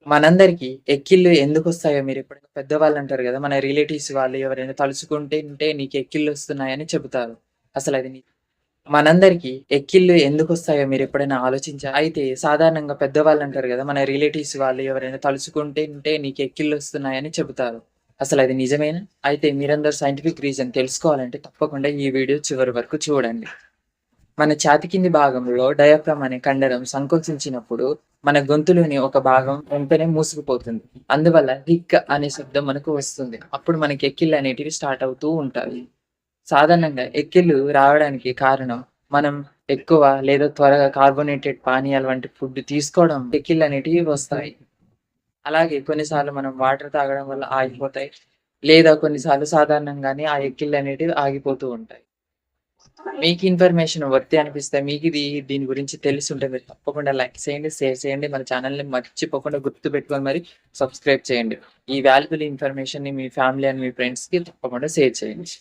మనందరికీ ఎక్కిళ్ళు ఎందుకొస్తాయో మీరెప్పుడైనా పెద్దవాళ్ళంటారు గదా! మన రిలేటివ్స్ వాళ్ళు ఎవరైనా తలుచుకుంటుంటే నీకు ఎక్కిళ్ళొస్తున్నాయని చెబుతారు. అసలది మనందరికీ ఎక్కిళ్ళు ఎందుకొస్తాయో మీరెప్పుడైనా ఆలోచించారా? అయితే సాధారణంగా పెద్దవాళ్ళంటారు గదా! మన రిలేటివ్స్ వాళ్ళు ఎవరైనా తలుచుకుంటుంటే నీకు ఎక్కిళ్ళొస్తున్నాయని చెబుతారు. అసలది నిజమేనా? అయితే మీరందరూ సైంటిఫిక్ రీజన్ తెలుసుకోవాలంటే తప్పకుండా ఈ వీడియో చివరి వరకు చూడండి. మన ఛాతీ కింది భాగంలో డయాఫ్రామ్ అనే కండరం సంకోచించినప్పుడు మన గొంతులోని ఒక భాగం వెంటనే మూసుకుపోతుంది. అందువల్ల హిక్ అనే శబ్దం మనకు వస్తుంది. అప్పుడు మనకి ఎక్కిళ్ళు అనేటివి స్టార్ట్ అవుతూ ఉంటాయి. సాధారణంగా ఎక్కిళ్ళు రావడానికి కారణం మనం ఎక్కువ లేదా త్వరగా కార్బోనేటెడ్ పానీయాలు వంటి ఫుడ్ తీసుకోవడం ఎక్కిళ్ళు అనేటివి వస్తాయి. అలాగే కొన్నిసార్లు మనం వాటర్ తాగడం వల్ల ఆగిపోతాయి. లేదా కొన్నిసార్లు సాధారణంగానే ఆ ఎక్కిళ్ళు అనేటివి ఆగిపోతూ ఉంటాయి. మీకు ఇన్ఫర్మేషన్ వర్త్ అనిపిస్తే మీకిది దీని గురించి తెలిసుంటే మీరు తప్పకుండా లైక్ చేయండి, షేర్ చేయండి. మన ఛానెల్‌ని మర్చిపోకుండా గుర్తుపెట్టుకొని మరి సబ్స్క్రైబ్ చేయండి. ఈ వాల్యుబుల్ ఇన్ఫర్మేషన్‌ని మీ ఫ్యామిలీ అండ్ మీ ఫ్రెండ్స్‌కి తప్పకుండా షేర్ చేయండి.